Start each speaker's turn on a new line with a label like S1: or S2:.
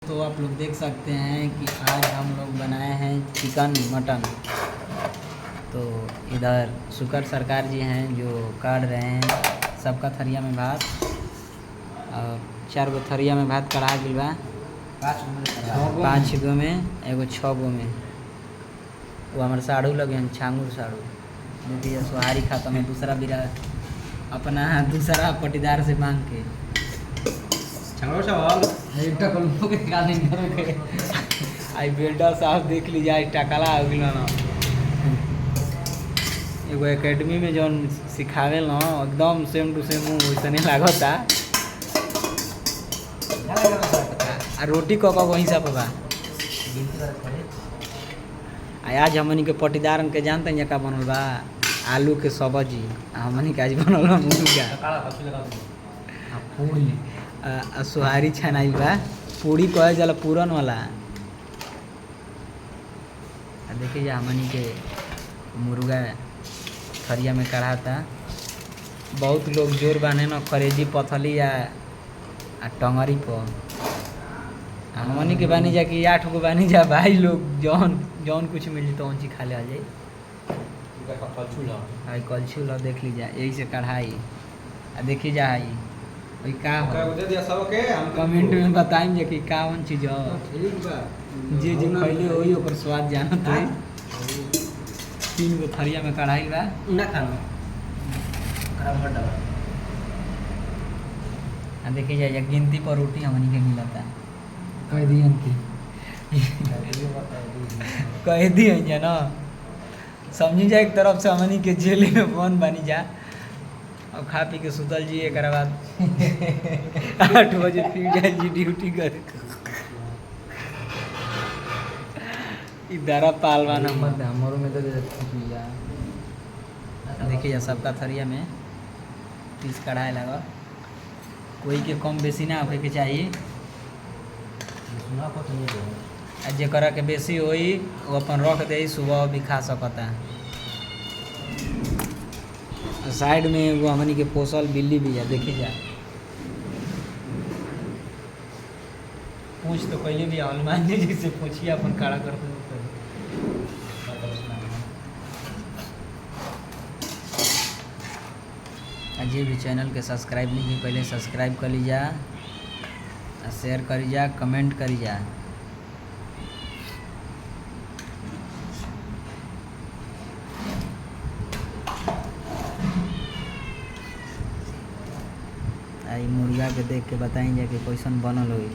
S1: दोस्तों आप लोग देख सकते हैं कि आज हम लोग बनाए हैं चिकन मटन। तो इधर शुक्र सरकार जी हैं जो काट रहे हैं सबका थरिया में भात और 4 गो थरिया में भात कढ़ा गई बा। 5 गो में एगो 6 गो में वो हमारे साड़ू लगे हैं छांगुर साड़ू देखिए सोहारी खाता में दूसरा बिरा अपना दूसरा पटीदार से मांग के आई बेल्टा साहब देख लीजिए आज टकला हो गया ना। एगो एकेडमी में जौन सिखावे ना एकदम सेम टू सेम वैसे लागता। आ रोटी कब वहीं से पका आज हमनी के पटीदार के जानते हैं का बनल बा आलू के सब्जी हमनी के आज बनल बा मुर्गा सोहारी छनाई बा पूरी कहे जाला पूरन वाला। देखिए हमनी के मुर्गा थरिया में कढ़ाता। बहुत लोग जोर बाने न करेजी पथली या टंगरी पर हमनी के बानी जा कि 8 गो बानी जा भाई लोग जौन कुछ मिली तो चीज खा ले आ जाए। कलछू ला देख लीजिए यही से कढ़ाई देखी जा भाई का कमेंट में बताएंगे कि कौन चीज जे जे खैले होई ओकर स्वाद जानत होई। 3 गो थरिया में कढ़ाई बा ना खाना देखिए जाइए गिनती पर रोटी हमनी के मिलता कह दियन की कह दिए ना समझी जाए एक तरफ से हमनी के जेल में बंद बनी जा और खा पी के सुतल जी एक बाद 8 बजे फिर जाए जी ड्यूटी कर इधर पालवान हमारों में तो देखिए सबका थरिया में पीस कढ़ाई लगा कोई के कम बेसी ना होए के चाहिए। जरा के बेसी होई वो अपन रख दे सुबह भी खा सकता। साइड में वो हमनी के पोसल बिल्ली भी है देखी जा पूछ तो पहले भी हनुमान जी से पूछिए अपन खड़ा करते जी भी चैनल के सब्सक्राइब नहीं की पहले सब्सक्राइब कर लीजा शेयर करी जा कमेंट करी जा। आई मुर्गा के देख के बताएंगे कि कैसन बनल हुई।